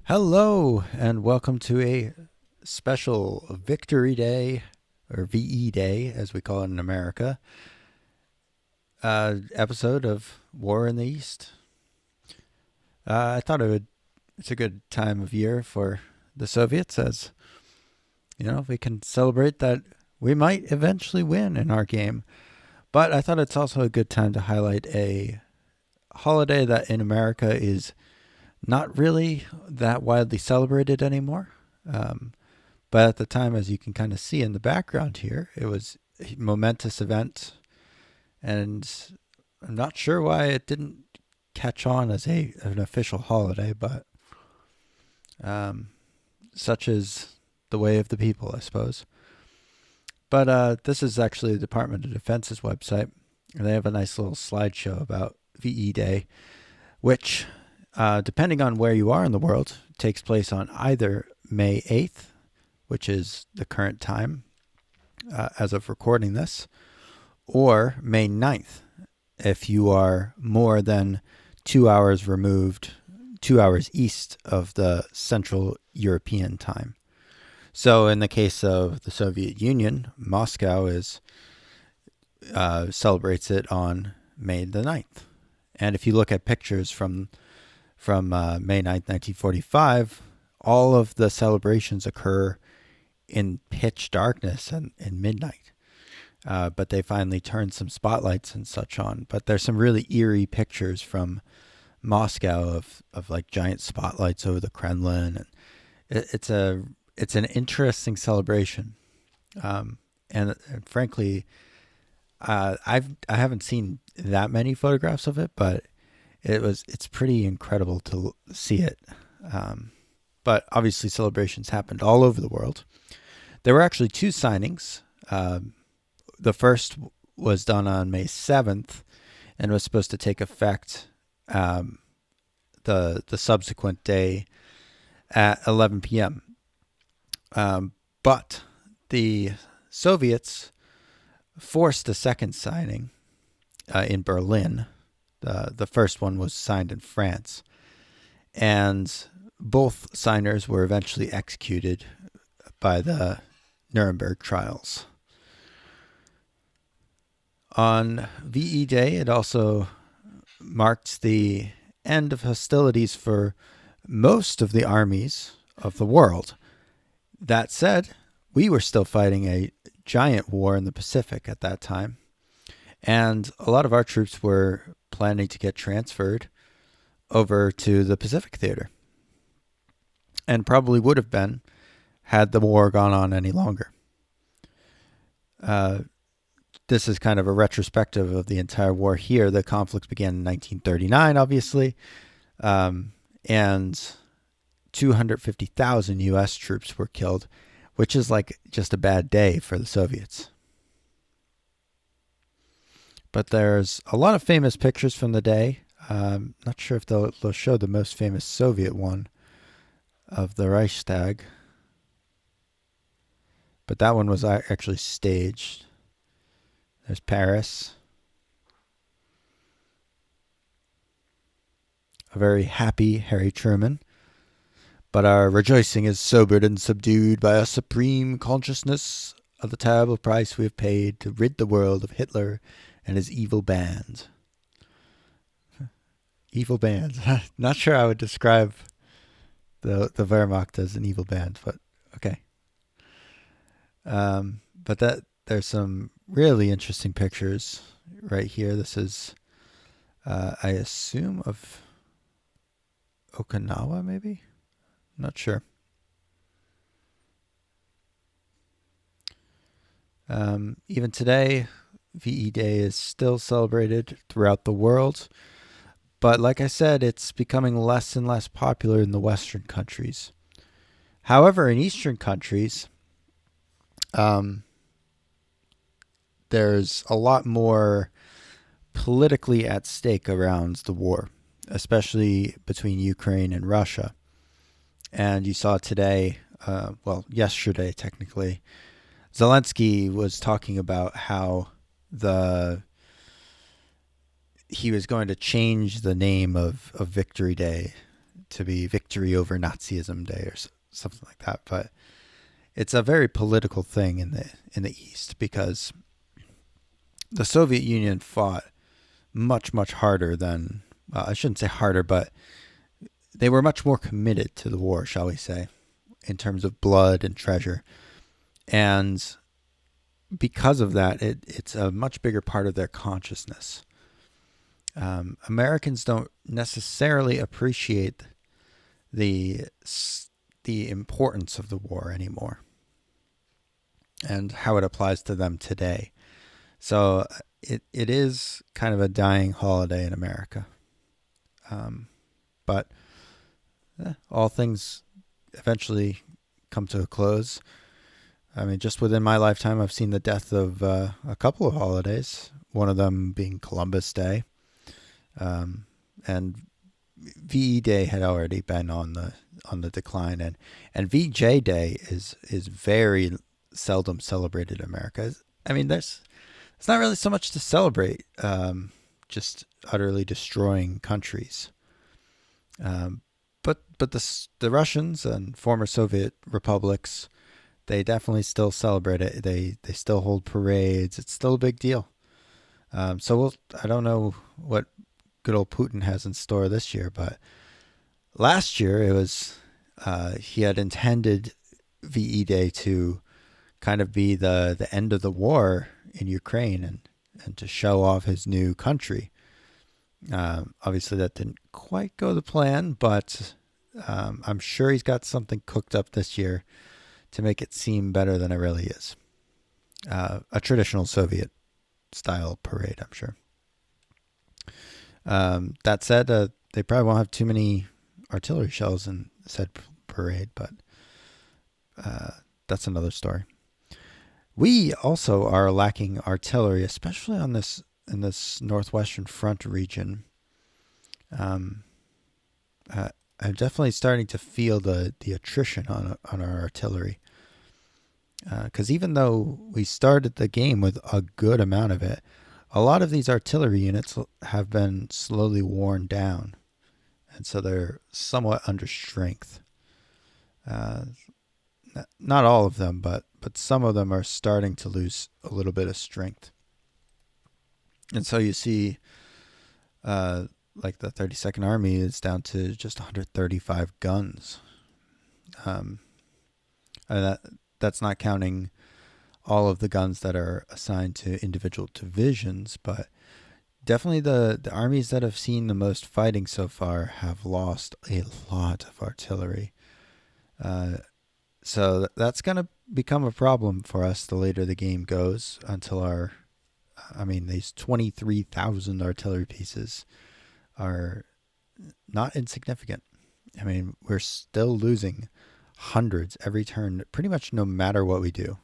Hello, and welcome to a special Victory Day, or VE Day, as we call it in America, episode of War in the East. I thought it's a good time of year for the Soviets, as we can celebrate that we might eventually win in our game. But I thought it's also a good time to highlight a holiday that in America is not really that widely celebrated anymore. But at the time, as you can kind of see in the background here, it was a momentous event, and I'm not sure why it didn't catch on as an official holiday, but such is the way of the people, I suppose. But this is actually the Department of Defense's website, and they have a nice little slideshow about VE Day, which, depending on where you are in the world, takes place on either May 8th, which is the current time as of recording this, or May 9th, if you are more than 2 hours removed, 2 hours east of the Central European time. So in the case of the Soviet Union, Moscow celebrates it on May the 9th. And if you look at pictures from May 9th, 1945, all of the celebrations occur in pitch darkness and midnight. But they finally turned some spotlights and such on. But there's some really eerie pictures from Moscow of like giant spotlights over the Kremlin. And it's an interesting celebration. And frankly, I haven't seen that many photographs of it, but it's pretty incredible to see it. But obviously celebrations happened all over the world. There were actually two signings. The first was done on May 7th and was supposed to take effect the subsequent day at 11 p.m. But the Soviets forced a second signing in Berlin. The first one was signed in France. And both signers were eventually executed by the Nuremberg trials. On VE Day, it also marked the end of hostilities for most of the armies of the world. That said, we were still fighting a giant war in the Pacific at that time, and a lot of our troops were planning to get transferred over to the Pacific Theater, and probably would have been had the war gone on any longer. This is kind of a retrospective of the entire war here. The conflict began in 1939, obviously, and 250,000 U.S. troops were killed, which is like just a bad day for the Soviets. But there's a lot of famous pictures from the day. Not sure if they'll show the most famous Soviet one of the Reichstag, but that one was actually staged. There's Paris. A very happy Harry Truman. But our rejoicing is sobered and subdued by a supreme consciousness of the terrible price we have paid to rid the world of Hitler and his evil band. Evil band. Not sure I would describe the Wehrmacht as an evil band, but okay. But there's some really interesting pictures right here. This is, I assume, of Okinawa, maybe? Not sure. Even today, VE Day is still celebrated throughout the world. But like I said, it's becoming less and less popular in the Western countries. However, in Eastern countries, there's a lot more politically at stake around the war, especially between Ukraine and Russia. And you saw today, yesterday technically, Zelensky was talking about how he was going to change the name of Victory Day to be Victory Over Nazism Day or something like that. But it's a very political thing in the East, because the Soviet Union fought much, much harder than, I shouldn't say harder, but they were much more committed to the war, shall we say, in terms of blood and treasure. And because of that, it's a much bigger part of their consciousness. Americans don't necessarily appreciate the importance of the war anymore and how it applies to them today. So it is kind of a dying holiday in America. But all things eventually come to a close. I mean, just within my lifetime, I've seen the death of a couple of holidays, one of them being Columbus Day. And VE Day had already been on the decline, and VJ Day is very seldom celebrated in America. I mean, it's not really so much to celebrate, just utterly destroying countries. But the Russians and former Soviet republics, they definitely still celebrate it. They still hold parades. It's still a big deal. So I don't know what good old Putin has in store this year, but last year it was he had intended VE Day to kind of be the end of the war in Ukraine and to show off his new country. Obviously that didn't quite go to plan, but I'm sure he's got something cooked up this year to make it seem better than it really is. A traditional Soviet style parade, I'm sure. That said, they probably won't have too many artillery shells in said parade, but that's another story. We also are lacking artillery, especially in this northwestern front region. I'm definitely starting to feel the attrition on our artillery. Because even though we started the game with a good amount of it, a lot of these artillery units have been slowly worn down, and so they're somewhat under strength. Not all of them, but some of them are starting to lose a little bit of strength. And so you see, like the 32nd Army is down to just 135 guns. And that's not counting all of the guns that are assigned to individual divisions, but definitely the armies that have seen the most fighting so far have lost a lot of artillery. So that's going to become a problem for us the later the game goes, until these 23,000 artillery pieces are not insignificant. I mean, we're still losing hundreds every turn, pretty much no matter what we do.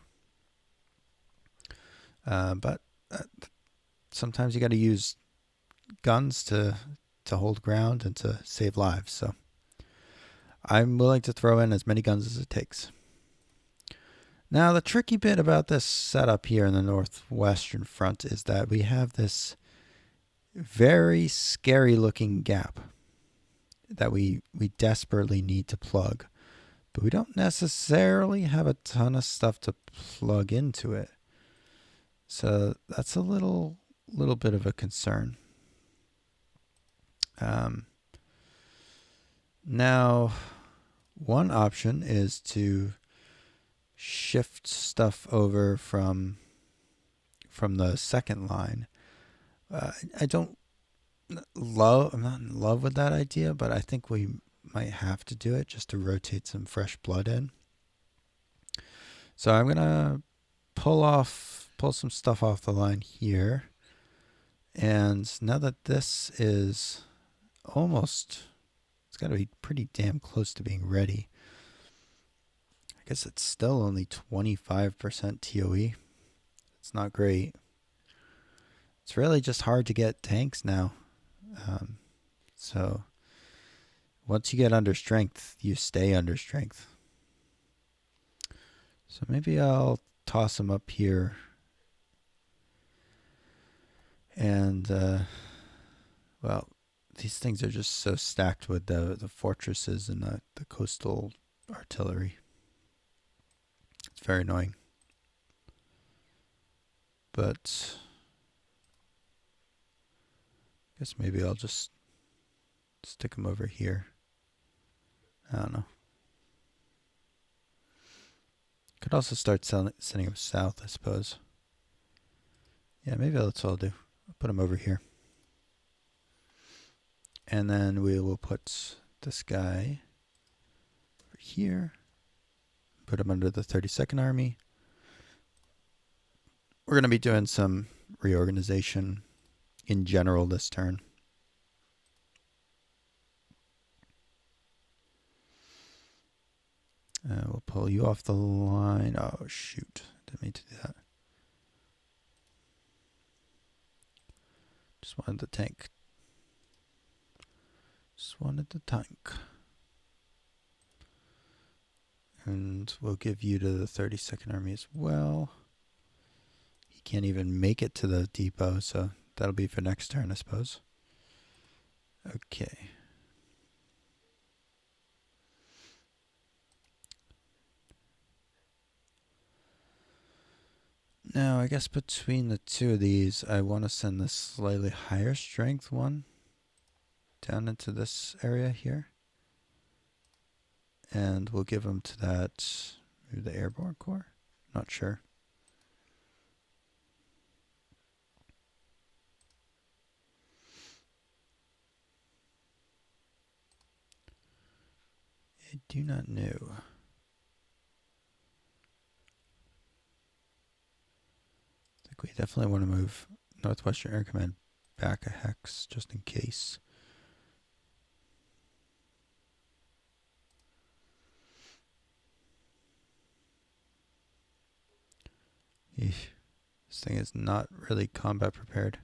But sometimes you got to use guns to hold ground and to save lives. So I'm willing to throw in as many guns as it takes. Now, the tricky bit about this setup here in the northwestern front is that we have this very scary looking gap that we desperately need to plug, but we don't necessarily have a ton of stuff to plug into it. So that's a little bit of a concern. Now, one option is to shift stuff over from the second line. I'm not in love with that idea, but I think we might have to do it just to rotate some fresh blood in. So I'm gonna pull some stuff off the line here. And now that this is it's got to be pretty damn close to being ready. I guess it's still only 25% TOE. It's not great. It's really just hard to get tanks now. So once you get under strength, you stay under strength. So maybe I'll toss them up here. And, these things are just so stacked with the fortresses and the coastal artillery. It's very annoying. But I guess maybe I'll just stick them over here. I don't know. Could also start sending them south, I suppose. Yeah, maybe that's what I'll do. I'll put them over here. And then we will put this guy over here. Put him under the 32nd Army. We're going to be doing some reorganization in general this turn. We'll pull you off the line. Oh, shoot. Didn't mean to do that. Just wanted the tank. And we'll give you to the 32nd Army as well. He can't even make it to the depot, so that'll be for next turn, I suppose. Okay. Now, I guess between the two of these, I want to send this slightly higher strength one down into this area here. And we'll give them to that, maybe the Airborne Corps? Not sure. I do not know. I think we definitely want to move Northwestern Air Command back a hex just in case. Eesh. This thing is not really combat prepared.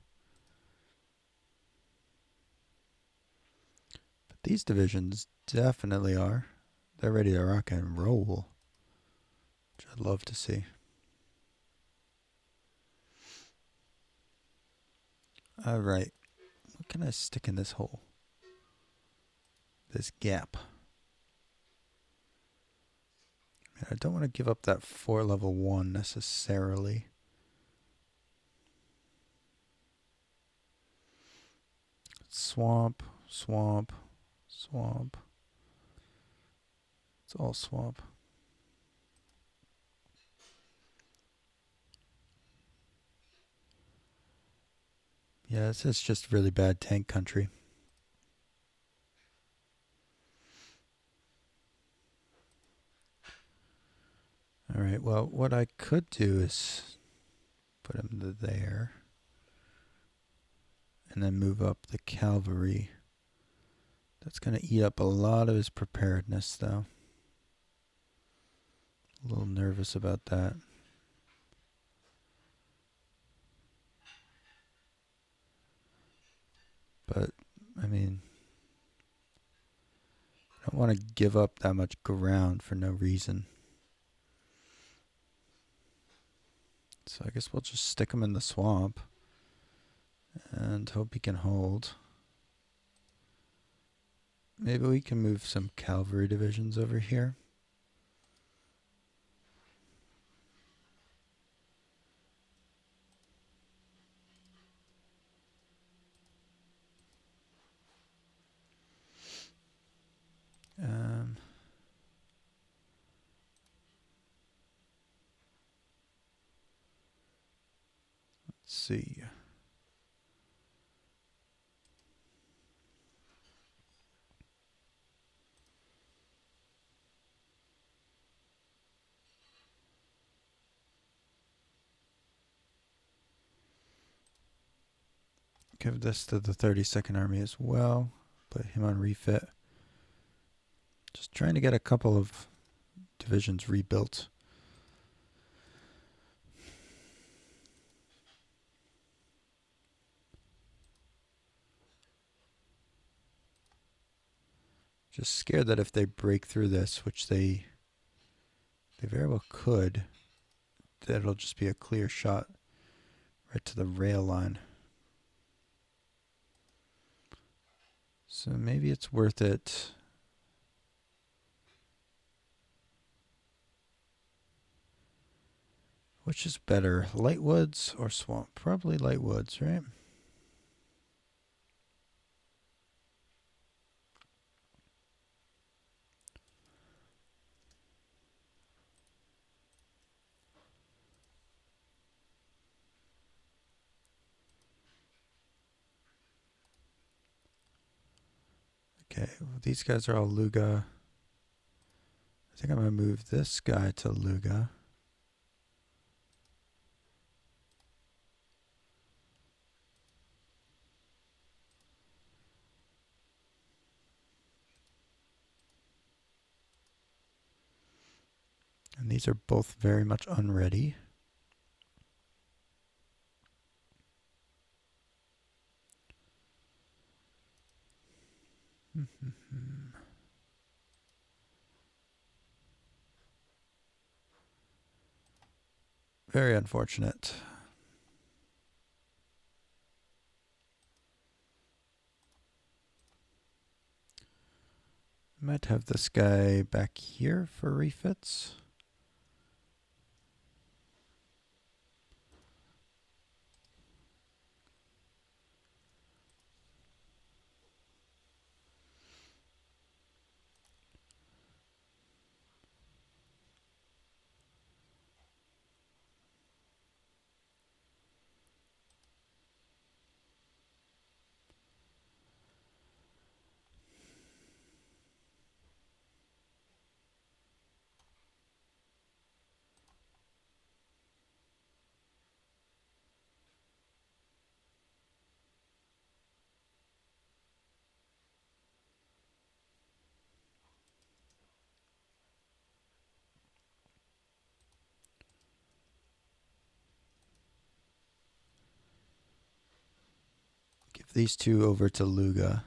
But these divisions definitely are. They're ready to rock and roll, which I'd love to see. Alright, what can I stick in this hole? This gap. I don't want to give up that 4 level 1 necessarily. Swamp, swamp, swamp. It's all swamp. Yeah, this is just really bad tank country. Alright, well, what I could do is put him there. And then move up the cavalry. That's going to eat up a lot of his preparedness, though. A little nervous about that. But, I mean, I don't want to give up that much ground for no reason. So I guess we'll just stick him in the swamp and hope he can hold. Maybe we can move some cavalry divisions over here. Let's see. Give this to the 32nd Army as well. Put him on refit. Just trying to get a couple of divisions rebuilt. Just scared that if they break through this, which they very well could, that it'll just be a clear shot right to the rail line. So maybe it's worth it. Which is better, light woods or swamp? Probably light woods, right? Okay, well, these guys are all Luga. I think I'm going to move this guy to Luga. And these are both very much unready. Very unfortunate. Might have this guy back here for refits. Give these two over to Luga.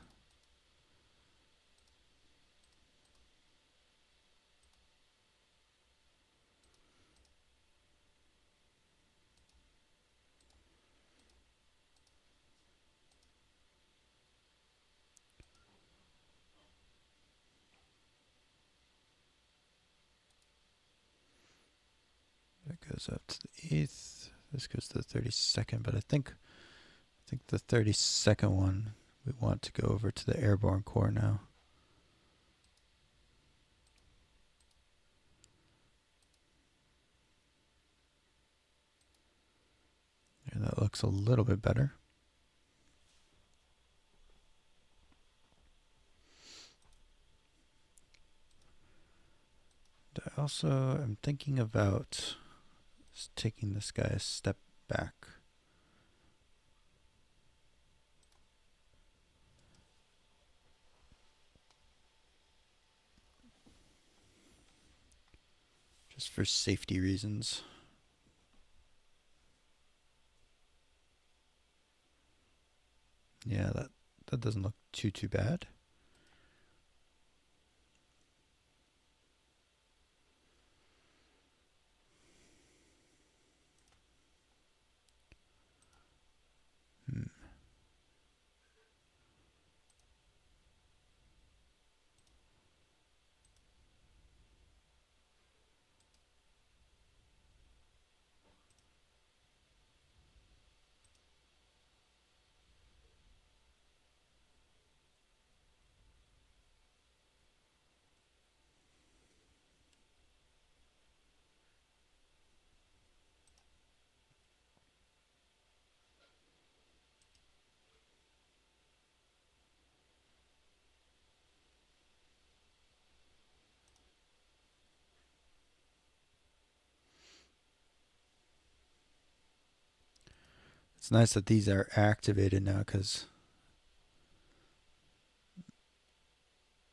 That goes up to the 8th. This goes to the 32nd, but I think the 32nd one we want to go over to the Airborne Corps now. And that looks a little bit better. I also am thinking about taking this guy a step back. Just for safety reasons. Yeah, that doesn't look too bad. It's nice that these are activated now because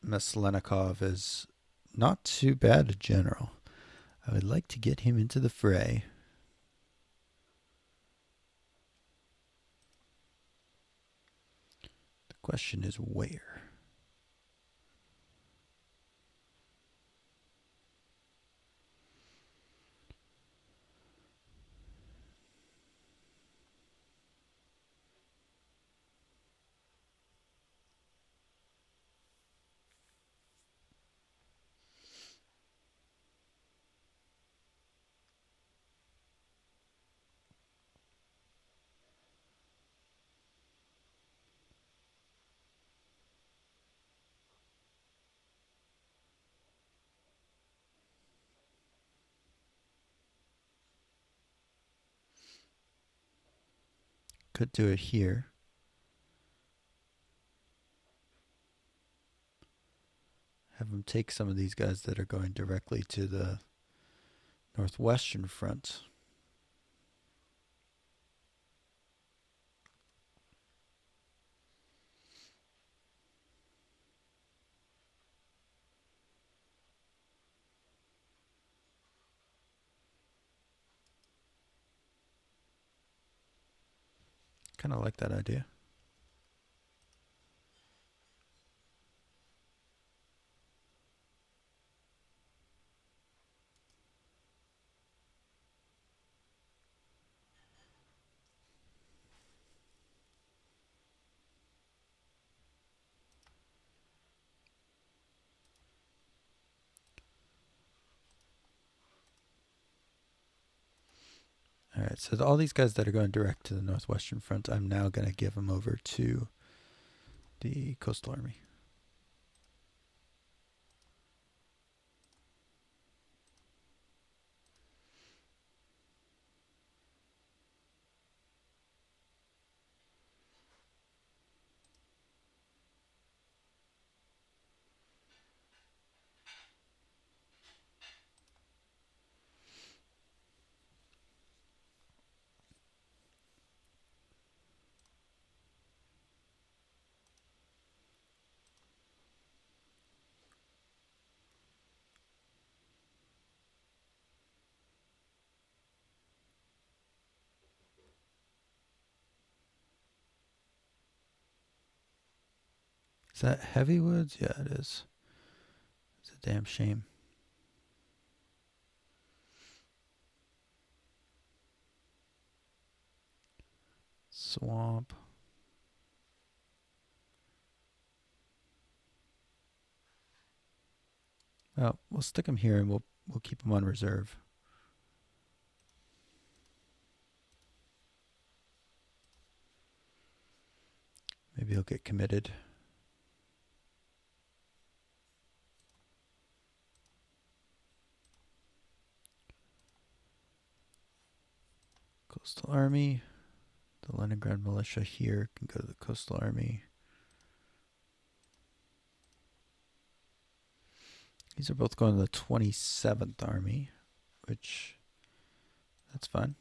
Maslenikov is not too bad a general. I would like to get him into the fray. The question is where? Could do it here. Have them take some of these guys that are going directly to the northwestern front. Kind of like that idea. All right, so all these guys that are going direct to the northwestern front, I'm now going to give them over to the Coastal Army. Is that heavy woods? Yeah, it is. It's a damn shame. Swamp. Well, we'll stick them here and we'll keep them on reserve. Maybe he'll get committed. Coastal Army. The Leningrad militia here can go to the Coastal Army. These are both going to the 27th Army, which, that's fine.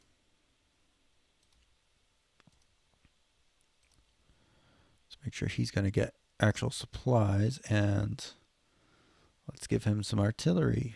Let's make sure he's going to get actual supplies, and let's give him some artillery.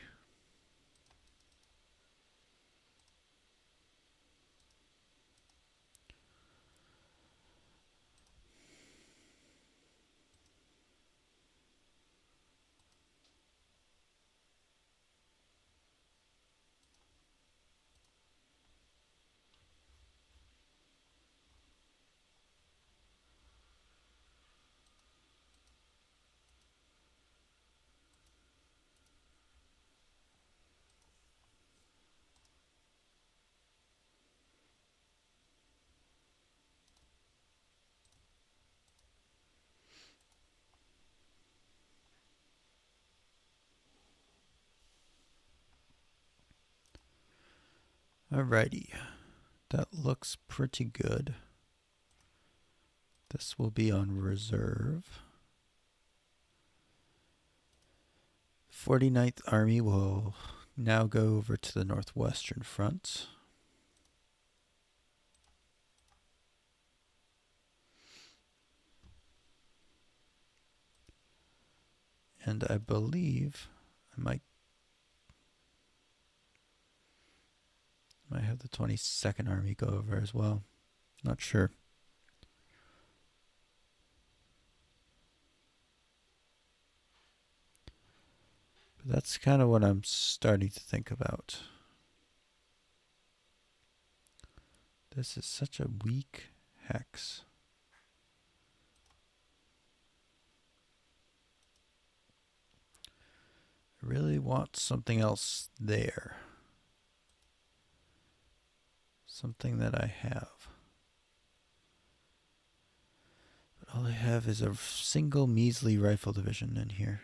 Alrighty, that looks pretty good. This will be on reserve. 49th Army will now go over to the northwestern front. And I believe I might have the 22nd Army go over as well. Not sure. But that's kind of what I'm starting to think about. This is such a weak hex. I really want something else there. Something that I have. But all I have is a single measly rifle division in here.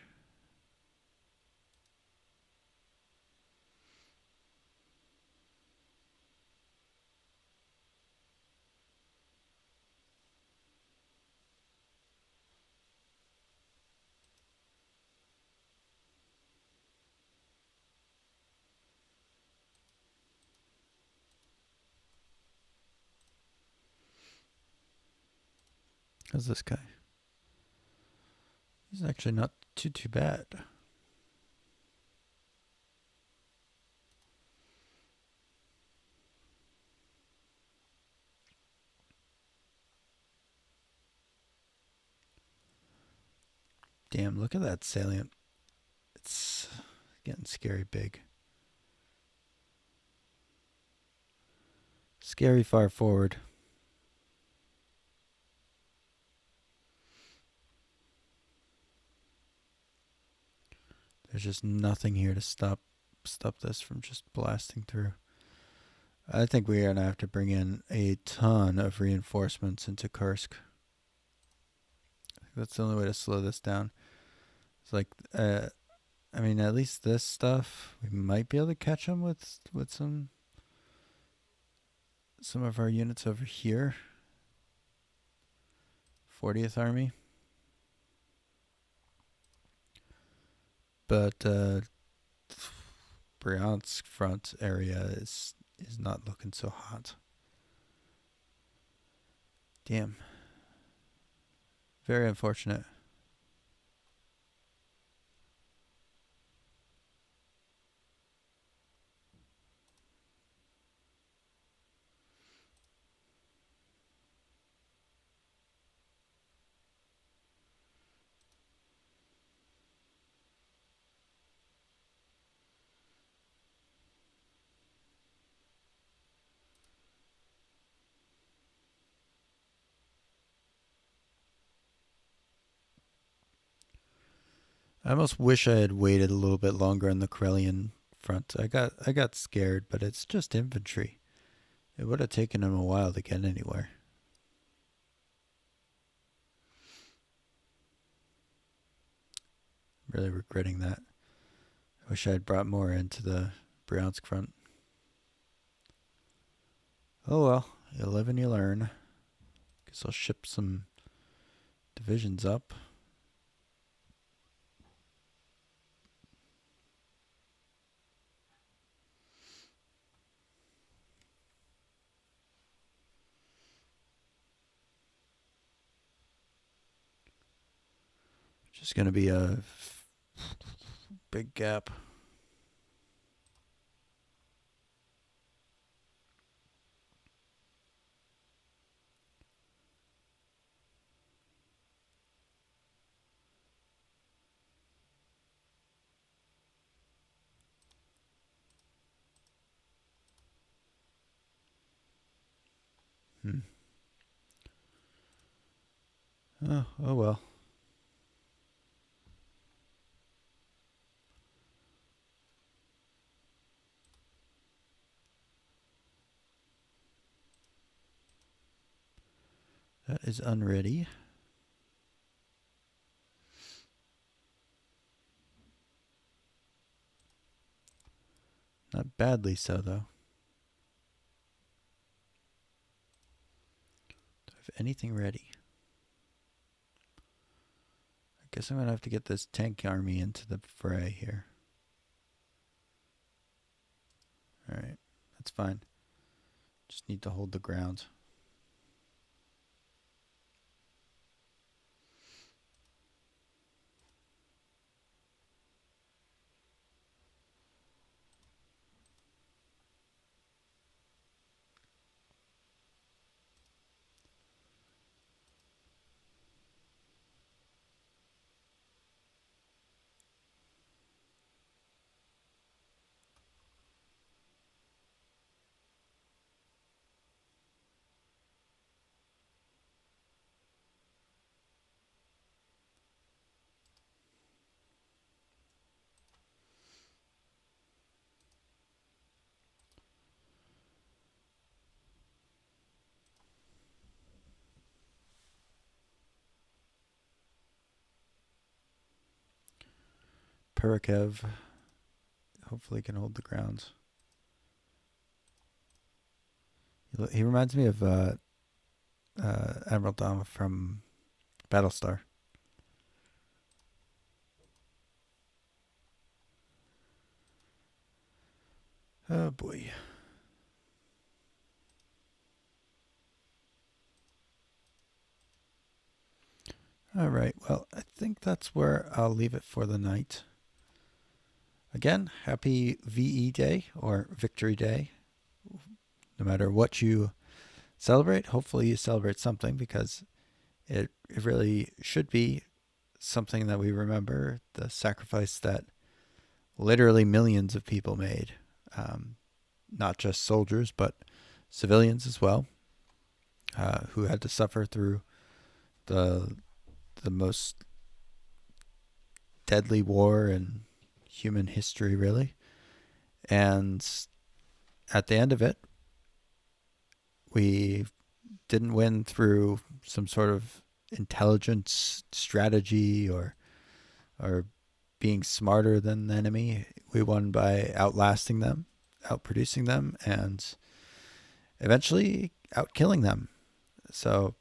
How's this guy? He's actually not too bad. Damn, look at that salient. It's getting scary big. Scary far forward. There's just nothing here to stop this from just blasting through. I think we're gonna have to bring in a ton of reinforcements into Kursk. I think that's the only way to slow this down. It's like, I mean, at least this stuff we might be able to catch them with some of our units over here. 40th Army. But Bryansk front area is not looking so hot. Damn. Very unfortunate. I almost wish I had waited a little bit longer on the Karelian front. I got scared, but it's just infantry. It would have taken him a while to get anywhere. Really regretting that. I wish I had brought more into the Bryansk front. Oh well, you live and you learn. Guess I'll ship some divisions up. Just gonna be a big gap. Oh well. That is unready. Not badly so, though. Do I have anything ready? I guess I'm going to have to get this tank army into the fray here. Alright, that's fine. Just need to hold the ground. Perikev hopefully can hold the ground. He reminds me of Admiral Dama from Battlestar. Oh boy. All right. Well, I think that's where I'll leave it for the night. Again, happy VE Day or Victory Day. No matter what you celebrate, hopefully you celebrate something, because it really should be something that we remember the sacrifice that literally millions of people made. Not just soldiers, but civilians as well, who had to suffer through the most deadly war in human history, really. And at the end of it, we didn't win through some sort of intelligence strategy or being smarter than the enemy. We won by outlasting them, outproducing them, and eventually outkilling them. So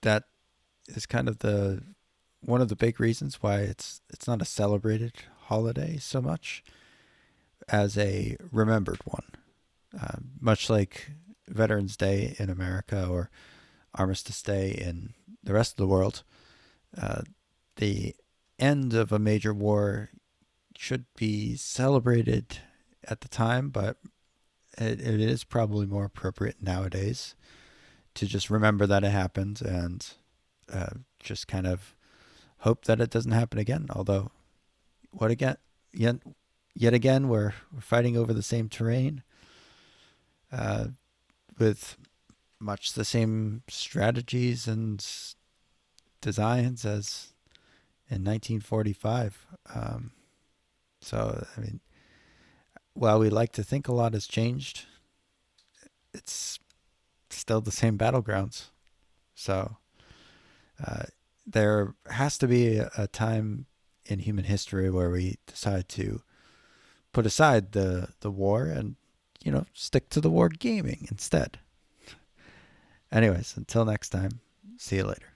that is kind of the one of the big reasons why it's not a celebrated holiday so much as a remembered one. Much like Veterans Day in America or Armistice Day in the rest of the world, the end of a major war should be celebrated at the time, but it is probably more appropriate nowadays to just remember that it happened and just kind of hope that it doesn't happen again. Although, yet again, we're fighting over the same terrain with much the same strategies and designs as in 1945. So, I mean, while we like to think a lot has changed, it's still the same battlegrounds. So there has to be a time in human history where we decide to put aside the war and, stick to the war gaming instead. Anyways, until next time, see you later.